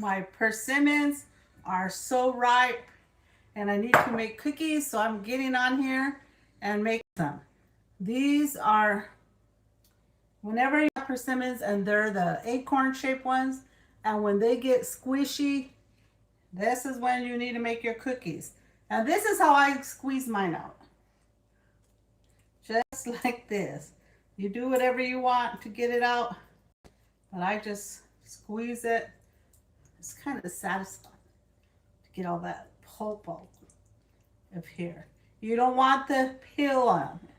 My persimmons are so ripe and I need to make cookies, so I'm getting on here and make some. These are, whenever you have persimmons and they're the acorn shaped ones, and when they get squishy, this is when you need to make your cookies. Now this is how I squeeze mine out. Just like this. You do whatever you want to get it out, but I just squeeze it. It's kind of satisfying to get all that pulp out of here. You don't want the peel on it.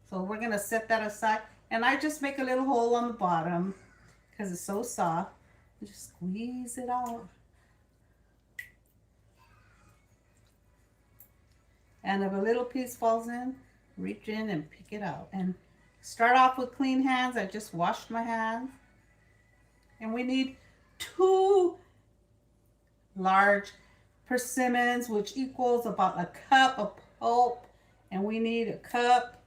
So we're gonna set that aside. And I just make a little hole on the bottom because it's so soft. Just squeeze it out. And if a little piece falls in, reach in and pick it out. And start off with clean hands. I just washed my hands. And we need 2 large persimmons, which equals about a cup of pulp. And we need a cup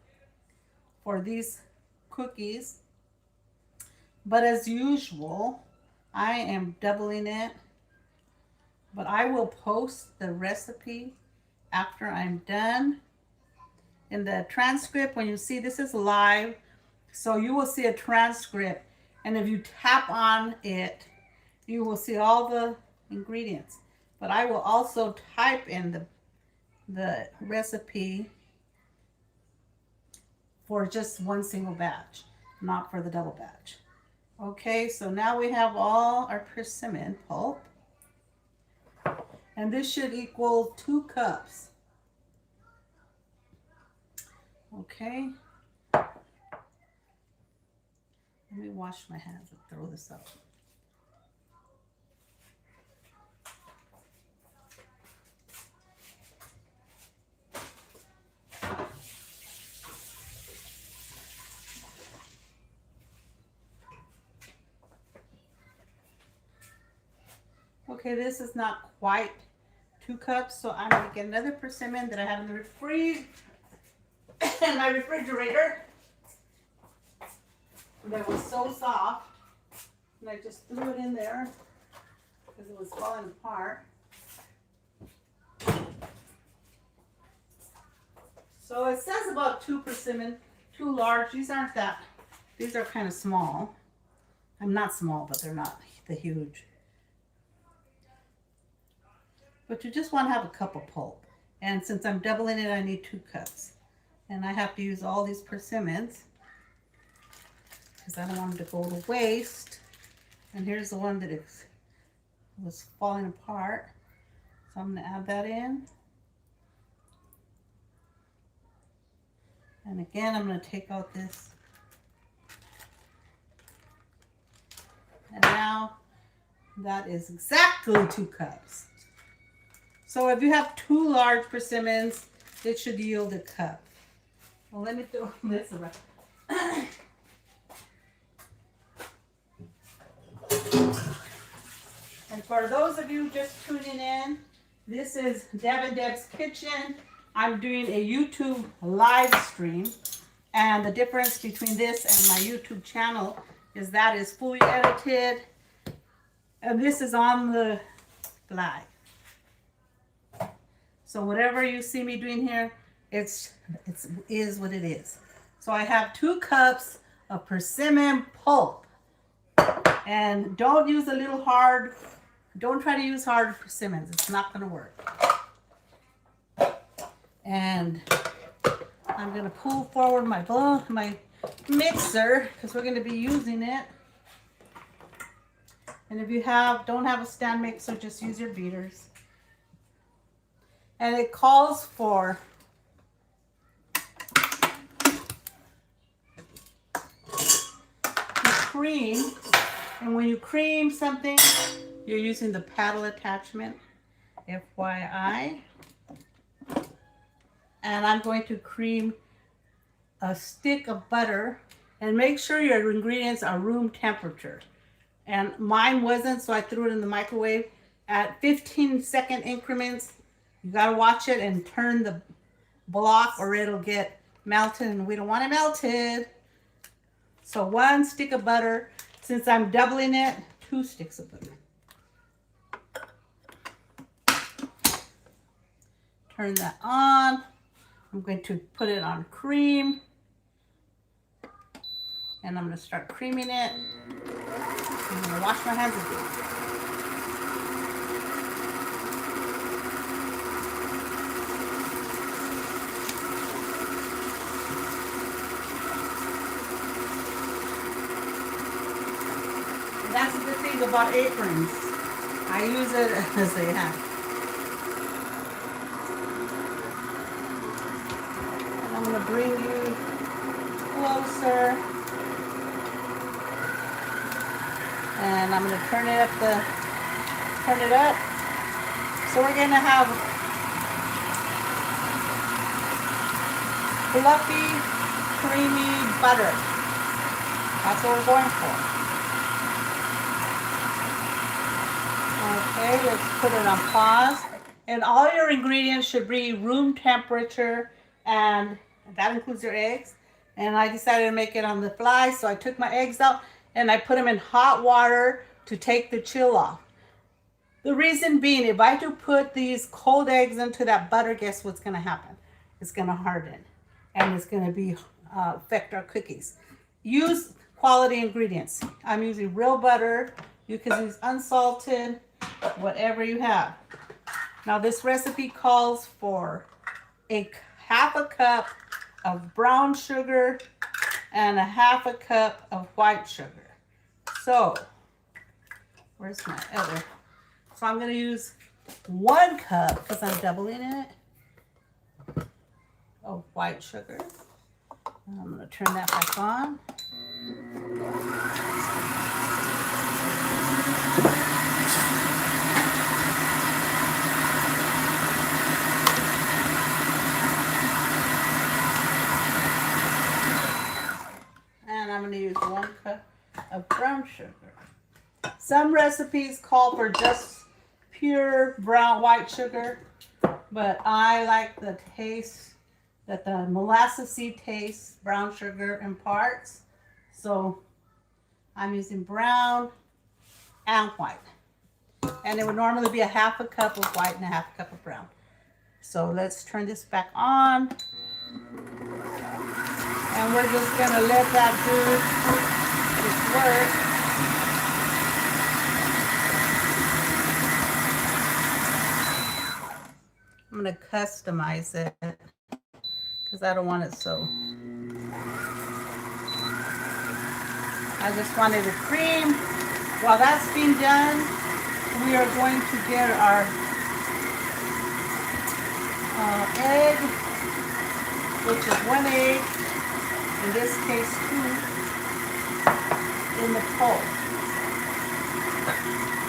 for these cookies. But as usual, I am doubling it. But I will post the recipe after I'm done. In the transcript, when you see this is live, so you will see a transcript, and if you tap on it, you will see all the ingredients. But I will also type in the recipe for just one single batch, not for the double batch. Okay, so now we have all our persimmon pulp, and this should equal 2 cups. Okay, let me wash my hands and throw this out. Okay, this is not quite 2 cups, so I'm gonna get another persimmon that I have in the in my refrigerator that was so soft, and I just threw it in there because it was falling apart. So it says about 2 persimmon, 2 large. These aren't that, these are kind of small. I'm not small, but they're not the huge. But you just want to have a cup of pulp. And since I'm doubling it, I need 2 cups. And I have to use all these persimmons because I don't want them to go to waste. And here's the one that was falling apart. So I'm going to add that in. And again, I'm going to take out this. And now that is exactly 2 cups. So if you have 2 large persimmons, it should yield a cup. Well, let me throw this around. And for those of you just tuning in, this is Deb and Deb's Kitchen. I'm doing a YouTube live stream. And the difference between this and my YouTube channel is that is fully edited. And this is on the live. So whatever you see me doing here, it is what it is. So I have 2 cups of persimmon pulp. And don't use a little hard, don't try to use hard persimmons. It's not going to work. And I'm going to pull forward my mixer because we're going to be using it. And if you don't have a stand mixer, just use your beaters. And it calls for cream. And when you cream something, you're using the paddle attachment, FYI. And I'm going to cream a stick of butter, and make sure your ingredients are room temperature. And mine wasn't, so I threw it in the microwave at 15-second increments. You gotta watch it and turn the block or it'll get melted, and we don't want it melted. So 1 stick of butter. Since I'm doubling it, 2 sticks of butter. turn that on. I'm going to put it on cream. And I'm going to start creaming it. I'm going to wash my hands again. That's the thing about aprons. I use it as a hat. And I'm going to bring you closer. And I'm going to turn it up. So we're going to have fluffy, creamy butter. That's what we're going for. Okay, let's put it on pause. And all your ingredients should be room temperature, and that includes your eggs. And I decided to make it on the fly, so I took my eggs out and I put them in hot water to take the chill off. The reason being, if I do put these cold eggs into that butter, guess what's going to happen? It's going to harden, and it's going to affect our cookies. Use quality ingredients. I'm using real butter. You can use unsalted, whatever you have. Now this recipe calls for half a cup of brown sugar and a half a cup of white sugar. So, where's my other? So I'm going to use 1 cup, because I'm doubling it, of white sugar. I'm going to turn that back on. And I'm going to use 1 cup of brown sugar. Some recipes call for just pure white sugar, but I like the taste that the molasses seed taste brown sugar imparts. So I'm using brown and white. And it would normally be a half a cup of white and a half a cup of brown. So let's turn this back on. And we're just going to let that do its work. I'm going to customize it because I don't want it so. I just wanted a cream. While that's being done, we are going to get our egg, which is 1 egg, in this case 2, in the pulp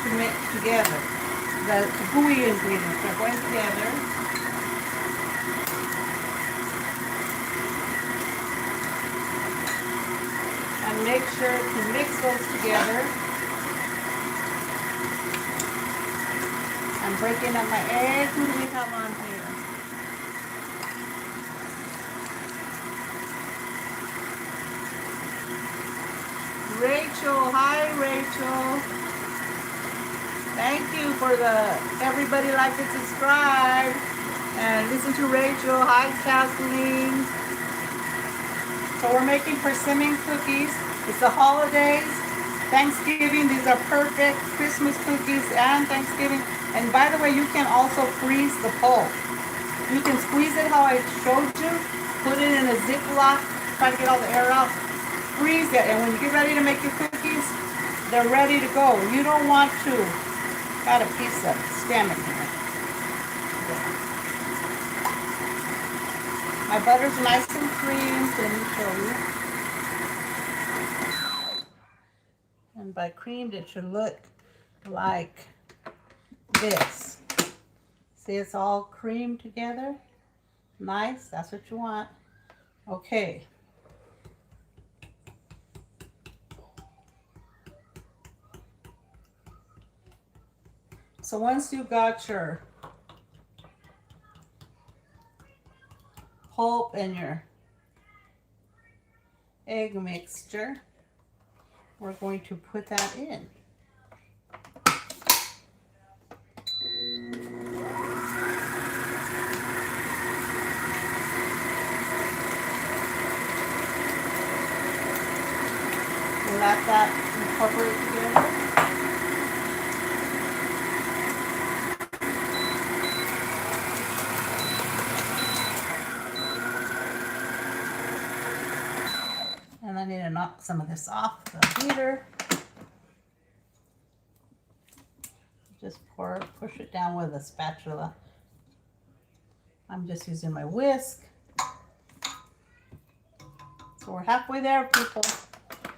to mix together. The gooey ingredients are going together. And make sure to mix those together. I'm breaking up my egg. Who do we have on here? Rachel. Hi, Rachel. Thank you for everybody like to subscribe and listen to Rachel. Hi, Kathleen. So we're making persimmon cookies. It's the holidays, Thanksgiving. These are perfect Christmas cookies and Thanksgiving. And by the way, you can also freeze the pulp. You can squeeze it how I showed you, put it in a Ziploc, try to get all the air out, freeze it, and when you get ready to make your cookies, they're ready to go. You don't want to. Got a piece of stem in here. My butter's nice and creamed. Let me show you. And by creamed, it should look like this. See, it's all creamed together. Nice. That's what you want. Okay. So once you got your pulp and your egg mixture, we're going to put that in. that incorporate together. And I need to knock some of this off the heater. Just push it down with a spatula. I'm just using my whisk. So we're halfway there, people.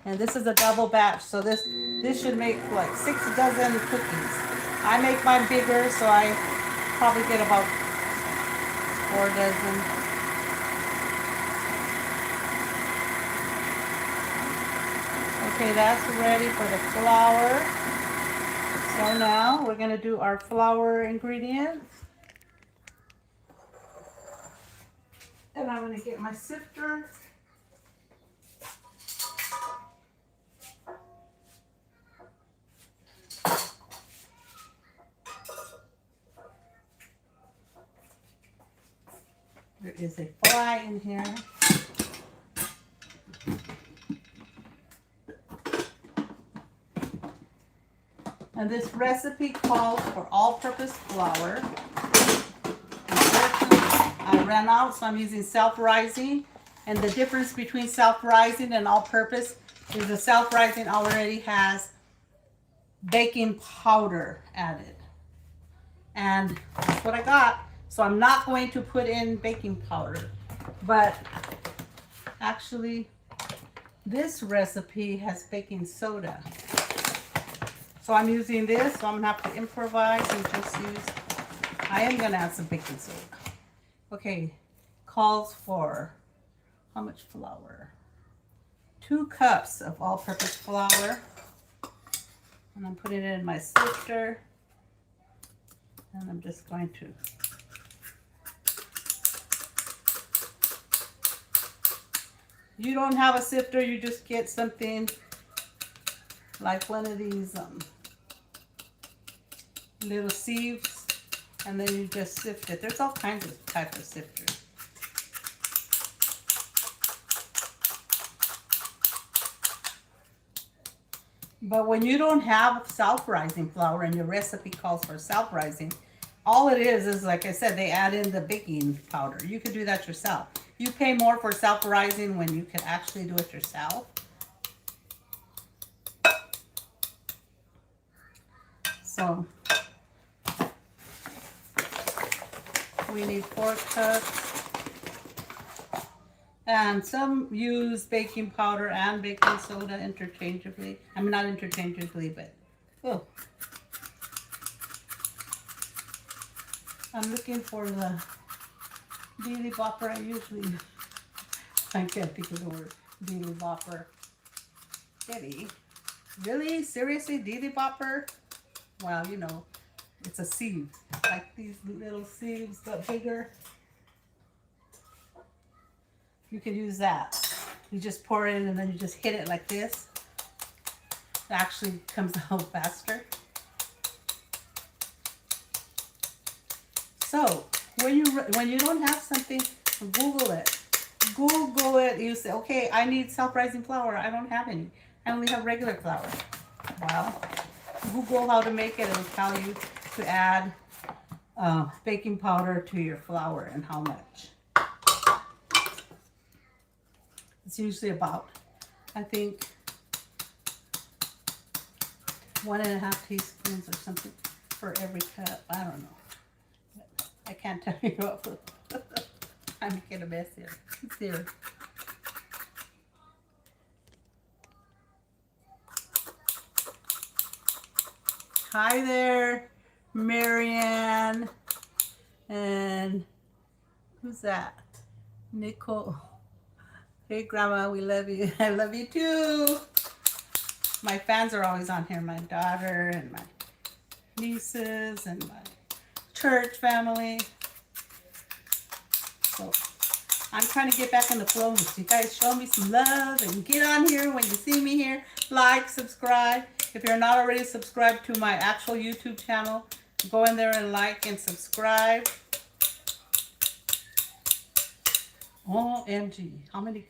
And this is a double batch, so this should make like 6 dozen cookies. I make mine bigger, so I probably get about 4 dozen. Okay, that's ready for the flour. So now we're gonna do our flour ingredients. And I'm gonna get my sifter. There is a fly in here. And this recipe calls for all-purpose flour. Unfortunately, I ran out, so I'm using self-rising. And the difference between self-rising and all-purpose is the self-rising already has baking powder added. And that's what I got. So I'm not going to put in baking powder. But actually, this recipe has baking soda. So I'm using this, so I'm gonna have to improvise and just use, I am gonna add some baking soda. Okay, calls for how much flour? 2 cups of all-purpose flour. And I'm putting it in my sifter. And I'm just going to you don't have a sifter, you just get something like one of these little sieves, and then you just sift it. There's all kinds of types of sifters. But when you don't have self-rising flour and your recipe calls for self-rising, all it is like I said, they add in the baking powder. You could do that yourself. You pay more for self-rising when you could actually do it yourself. So we need 4 cups. And some use baking powder and baking soda interchangeably. I mean, not interchangeably, but oh. I'm looking for the Dealy Bopper. I can't think of the word. Dealy Bopper. Debbie. Really? Seriously? Dealy Bopper? Well, you know, it's a sieve. Like these little sieves, but bigger. You can use that. You just pour it in and then you just hit it like this. It actually comes out faster. So when you don't have something, Google it. Google it. You say, okay, I need self-rising flour. I don't have any. I only have regular flour. Well, Google how to make it. It'll tell you to add baking powder to your flour and how much. It's usually about, I think, 1.5 teaspoons or something for every cup. I don't know. I can't tell you what. I'm making a mess here. It's here. Hi there, Marianne. And who's that? Nicole. Hey, Grandma, we love you. I love you too. My fans are always on here. My daughter and my nieces and my church family. So I'm trying to get back in the flow. So you guys show me some love and get on here when you see me here. Like, subscribe. If you're not already subscribed to my actual YouTube channel, go in there and like and subscribe. OMG. How many?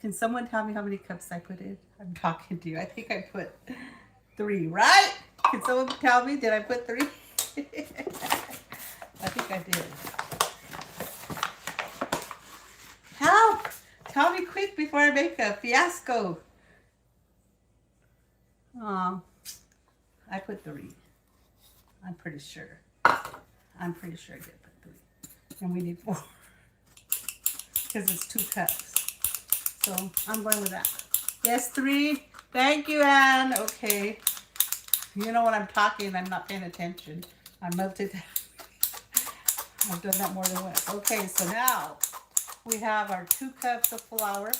Can someone tell me how many cups I put in? I'm talking to you. I think I put 3, right? Can someone tell me, did I put 3? I think I did. Help! Tell me quick before I make a fiasco. I put 3. I'm pretty sure. I'm pretty sure I did put 3. And we need 4. Because it's 2 cups. So I'm going with that. Yes, 3. Thank you, Anne. Okay. You know when I'm talking, I'm not paying attention. I'm multitasking. I've done that more than once. Okay, so now we have our 2 cups of flour,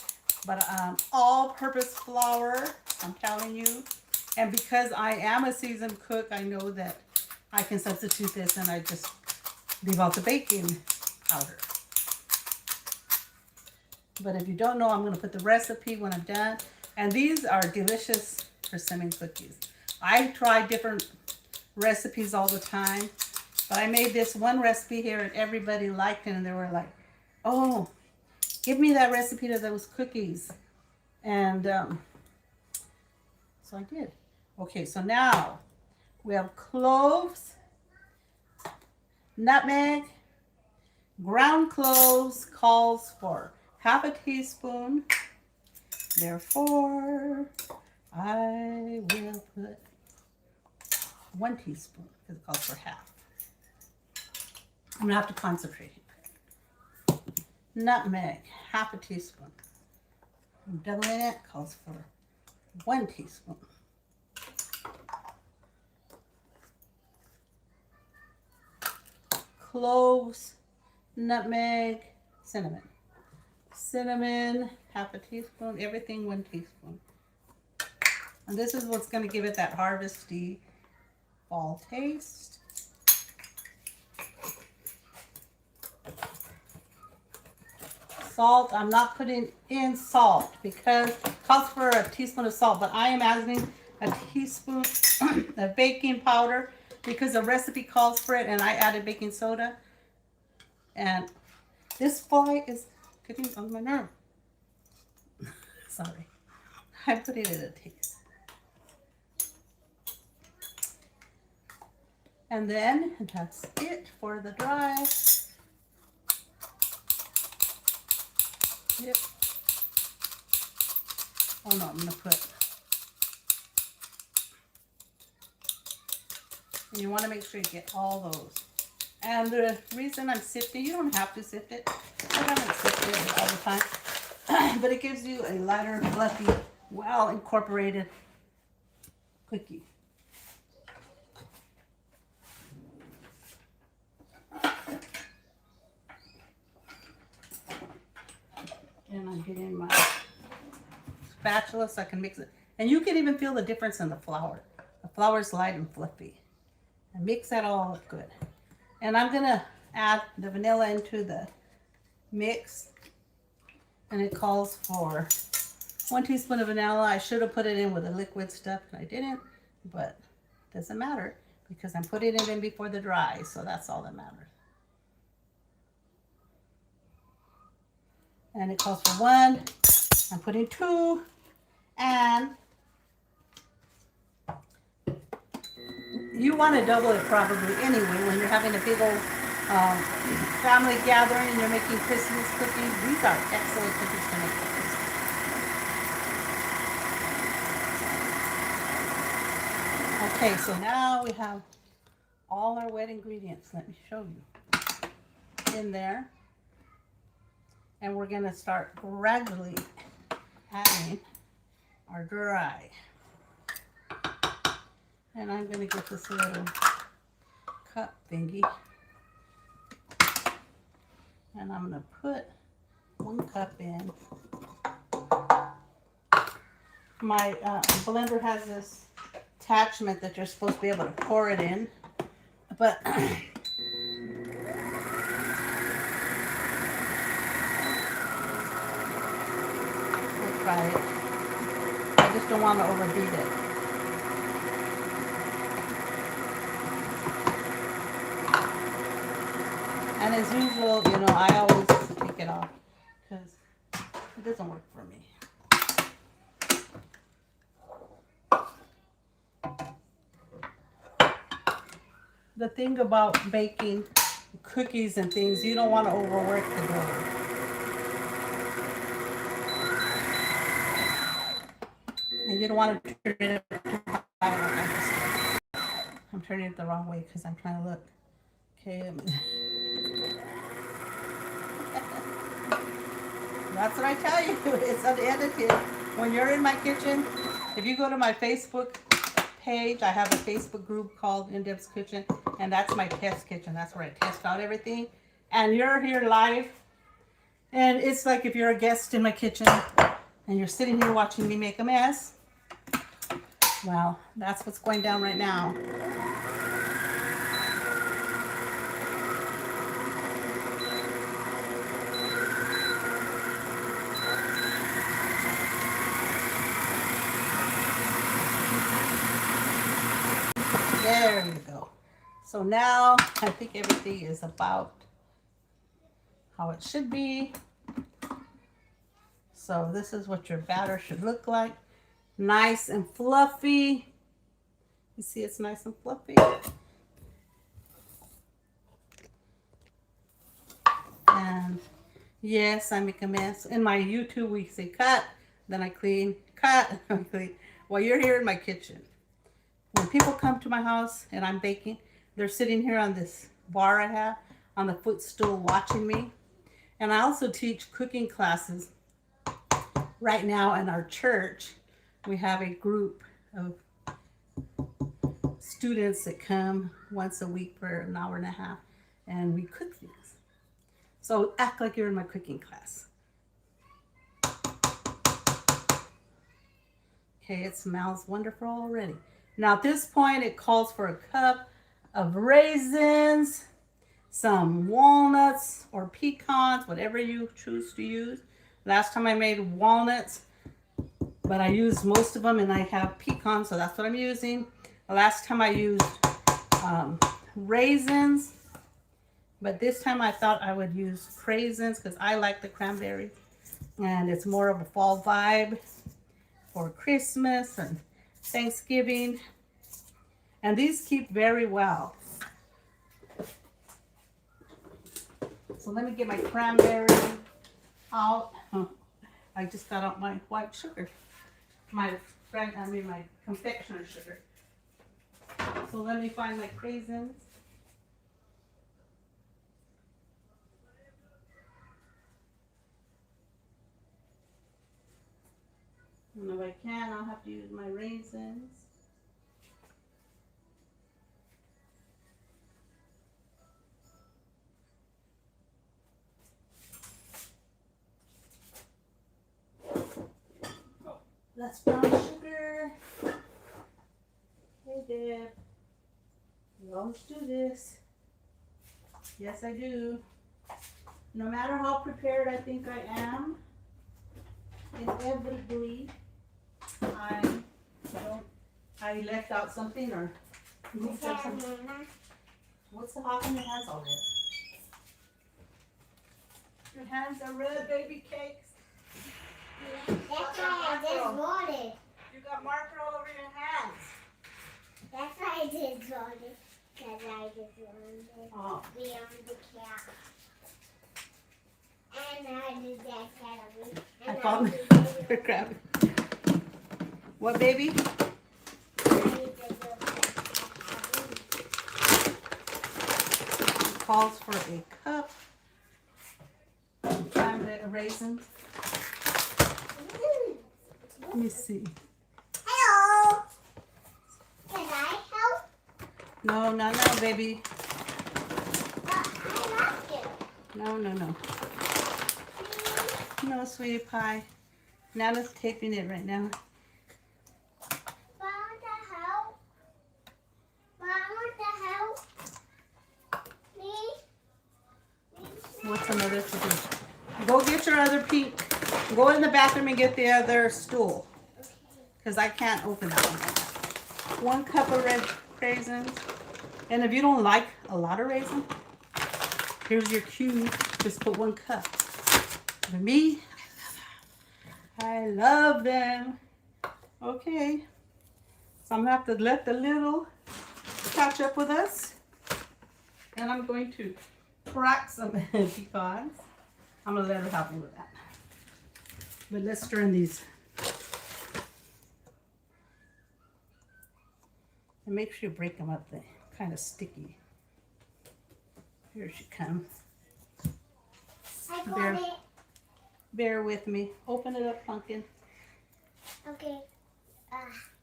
but all-purpose flour, I'm telling you. And because I am a seasoned cook, I know that I can substitute this and I just leave out the baking powder. But if you don't know, I'm going to put the recipe when I'm done. And these are delicious persimmon cookies. I try different recipes all the time, but I made this one recipe here and everybody liked it, and they were like, oh, give me that recipe to those cookies. And so I did. Okay, so now we have cloves, nutmeg, ground cloves calls for half a teaspoon. Therefore, I will put 1 teaspoon because it calls for half. I'm gonna have to concentrate. Nutmeg, half a teaspoon. I'm doubling it, calls for 1 teaspoon. Cloves, nutmeg, cinnamon. Cinnamon, half a teaspoon, everything 1 teaspoon. And this is what's going to give it that harvesty fall taste. Salt, I'm not putting in salt because it calls for a teaspoon of salt, but I am adding a teaspoon of baking powder because the recipe calls for it, and I added baking soda. And this fly is getting on my nerve. Sorry. I put it in a taste. And then that's it for the dry. Yep. Oh no, I'm gonna put. And you want to make sure you get all those. And the reason I'm sifting, you don't have to sift it. I haven't sifted it all the time. But it gives you a lighter, fluffy, well incorporated cookie. And I'm getting my spatula so I can mix it. And you can even feel the difference in the flour. The flour is light and fluffy. And mix that all up good. And I'm going to add the vanilla into the mix. And it calls for 1 teaspoon of vanilla. I should have put it in with the liquid stuff, and I didn't. But it doesn't matter because I'm putting it in before the dry. So that's all that matters. And it calls for 1. I'm putting 2. And you want to double it probably anyway when you're having a big old family gathering and you're making Christmas cookies. These are excellent cookies to make. Okay, so now we have all our wet ingredients. Let me show you in there. And we're going to start gradually adding our dry. And I'm going to get this little cup thingy. And I'm going to put 1 cup in. My blender has this attachment that you're supposed to be able to pour it in. But try it. I just don't want to overbeat it. And as usual, you know, I always take it off because it doesn't work for me. the thing about baking cookies and things, you don't want to overwork the dough. And you don't want to turn it high. I'm turning it the wrong way because I'm trying to look. Okay. That's what I tell you. It's unedited. When you're in my kitchen, if you go to my Facebook page, I have a Facebook group called In Deb's Kitchen, and that's my test kitchen. That's where I test out everything. And you're here live, and it's like if you're a guest in my kitchen and you're sitting here watching me make a mess. Well, that's what's going down right now. There you go. So now I think everything is about how it should be. So this is what your batter should look like. Nice and fluffy. You see it's nice and fluffy. And yes, I make a mess. In my YouTube we say cut, then I clean, cut, I clean. Well, you're here in my kitchen. When people come to my house and I'm baking, they're sitting here on this bar I have on the footstool watching me. And I also teach cooking classes. Right now in our church, we have a group of students that come once a week for an hour and a half, and we cook things. So act like you're in my cooking class. Okay, it smells wonderful already. Now at this point, it calls for a cup of raisins, some walnuts or pecans, whatever you choose to use. Last time I made walnuts, but I used most of them, and I have pecans, so that's what I'm using. The last time I used raisins, but this time I thought I would use craisins because I like the cranberries, and it's more of a fall vibe for Christmas and Thanksgiving. And these keep very well. So let me get my cranberry out. I just got out my white sugar. My confectioner sugar. So let me find my craisins. And if I can, I'll have to use my raisins. That's brown sugar. Hey, Deb. You always do this. Yes, I do. No matter how prepared I think I am, inevitably, I left out something or moved up something. What's the hot in your hands already? Your hands are red, baby cakes. That's why I just voted. You got marker all over your hands. That's why I just voted. Because I just wanted to be on the cat. And I did that cat. I found the crab. What, baby? It calls for a cup of raisins. Let me see. Hello. Can I help? No, not now, baby. I love you. No, no, no. No, sweetie pie. Nana's taping it right now. Want to help? Want to help? Me? What's another to do? Go get your other pink. Go in the bathroom and get the other stool. Because I can't open that one. 1 cup of red raisins. And if you don't like a lot of raisins, here's your cue. Just put 1 cup. For me, I love them. Okay. So I'm going to have to let the little catch up with us. And I'm going to crack some pecans. I'm gonna let her help me with that. But let's stir in these. And make sure you break them up. They're kind of sticky. Here she comes. I got it. Bear with me. Open it up, pumpkin. Okay.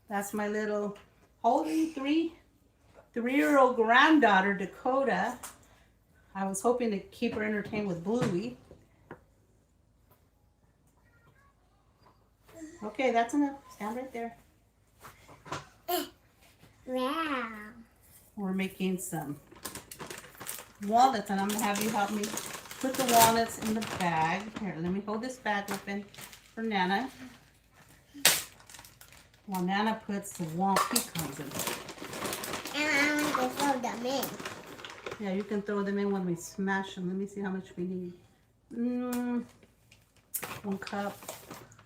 That's my little holy three-year-old granddaughter, Dakota. I was hoping to keep her entertained with Bluey. Okay, that's enough. Stand right there. Wow. We're making some walnuts, and I'm going to have you help me put the walnuts in the bag. Here, let me hold this bag open for Nana. While Nana puts the pecans in. And I'm going to throw them in. Yeah, you can throw them in when we smash them. Let me see how much we need. 1 cup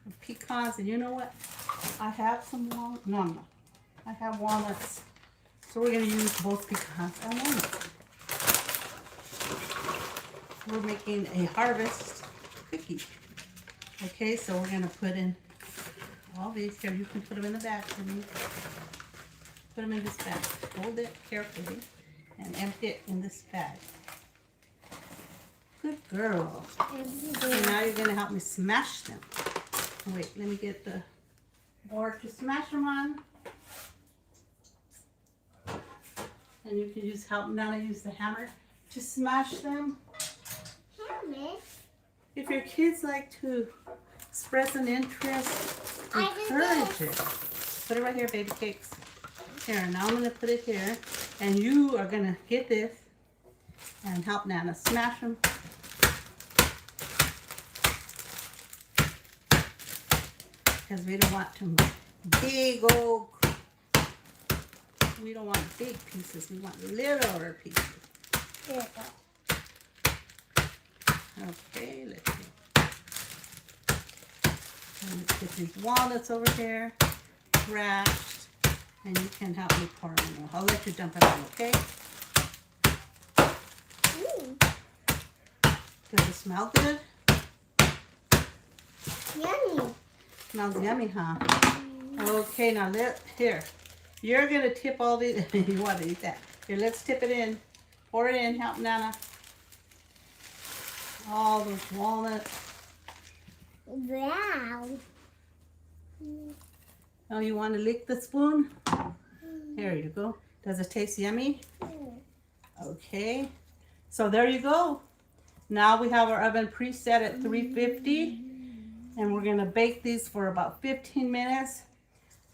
of pecans. And you know what? I have some walnuts. No. I have walnuts. So we're going to use both pecans and walnuts. We're making a harvest cookie. Okay, so we're going to put in all these. Here, you can put them in the bag for me. Put them in this bag. Hold it carefully and empty it in this bag. Good girl. Okay, now you're going to help me smash them. Wait, let me get the board to smash them on. And you can help Nana use the hammer to smash them. Hammer? If your kids like to express an interest, encourage it. Put it right here, baby cakes. Here, now I'm going to put it here. And you are going to get this and help Nana smash them. Because we don't want too big old, we don't want big pieces. We want littler pieces. Okay, let's see. Let's get these walnuts over here, crashed, and you can help me pour them in. I'll let you dump it on, okay? Does it smell good? Yummy. Smells yummy, huh? Okay, now here. You're gonna tip all these. You want to eat that? Here, let's tip it in. Pour it in. Help Nana. All those walnuts. Wow. Oh, you want to lick the spoon? There you go. Does it taste yummy? Okay. So there you go. Now we have our oven preset at 350. And we're going to bake these for about 15 minutes.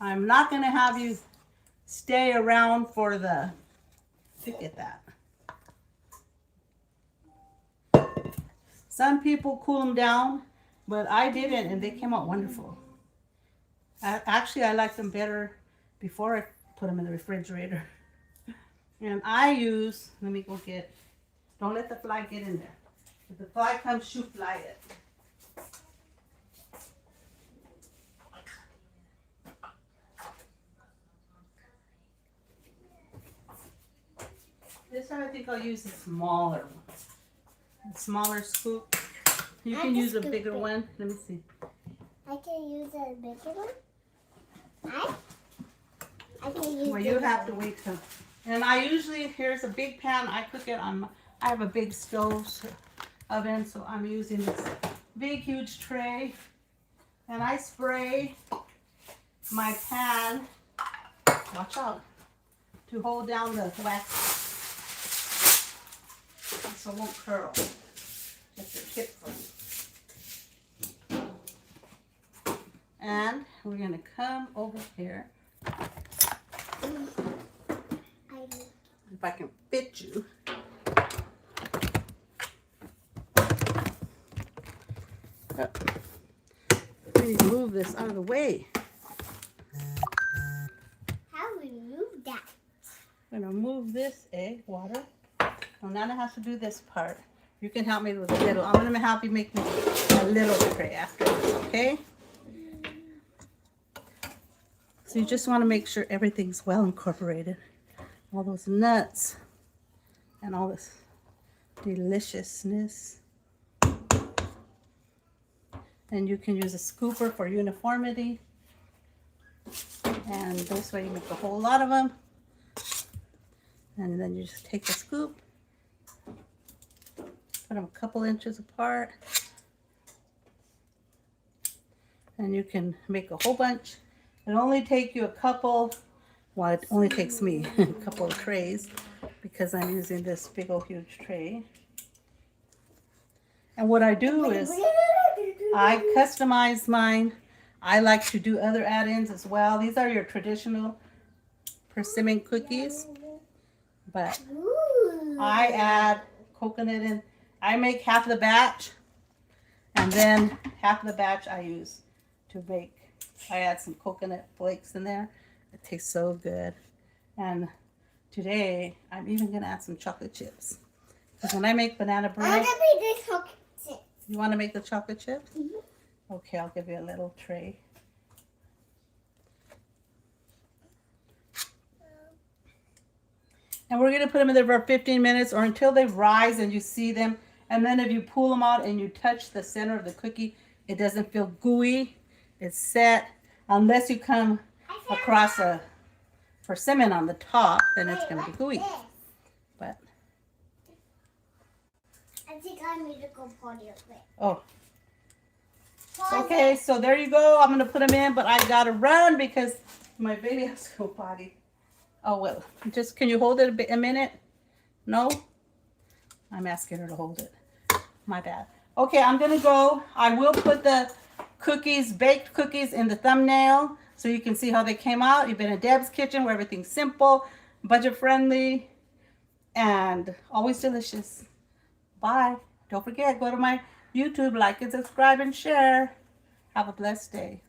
I'm not going to have you stay around for the, look at that. Some people cool them down, but I didn't, and they came out wonderful. Actually, I like them better before I put them in the refrigerator. And I use, let me go get, don't let the fly get in there. If the fly comes, shoot fly it. This time I think I'll use a smaller one. A smaller scoop. You can use a bigger one. Let me see. I can use a bigger one? I can use Well, you have to wait till. And I usually, here's a big pan. I cook it on, I have a big stove oven, so I'm using this big, huge tray. And I spray my pan, watch out, to hold down the wax so it won't curl. Just a tip for me. And we're going to come over here. If I can fit you. I need to move this out of the way. How will you move that? I'm going to move this egg, water. Well, Nana has to do this part. You can help me with a little. I'm going to help you make me a little tray after this, okay? So you just want to make sure everything's well incorporated. All those nuts, and all this deliciousness. And you can use a scooper for uniformity. And this way you make a whole lot of them. And then you just take a scoop, put them a couple inches apart. And you can make a whole bunch. It only take you a couple, well, it only takes me a couple of trays because I'm using this big old huge tray. And what I do is I customize mine. I like to do other add-ins as well. These are your traditional persimmon cookies, but I add coconut in. I make half the batch, and then half the batch I use to bake. I add some coconut flakes in there. It tastes so good. And today I'm even gonna add some chocolate chips. Because when I make banana bread, I'm gonna make this chocolate chip. you want to make the chocolate chips? Mm-hmm. Okay, I'll give you a little tray. And we're going to put them in there for 15 minutes or until they rise and you see them. And then if you pull them out and you touch the center of the cookie, it doesn't feel gooey. It's set. Unless you come across a persimmon on the top, then it's going to be gooey. But I think I need to go potty real quick. oh. Okay, so there you go. I'm going to put them in, but I got to run because my baby has to go potty. Oh, well, just, can you hold it a minute? No? I'm asking her to hold it. My bad. Okay, I'm going to go. I will put the cookies, baked cookies in the thumbnail so you can see how they came out. You've been in Deb's Kitchen where everything's simple, budget friendly, and always delicious. Bye. Don't forget, go to my YouTube, like and subscribe and share. Have a blessed day.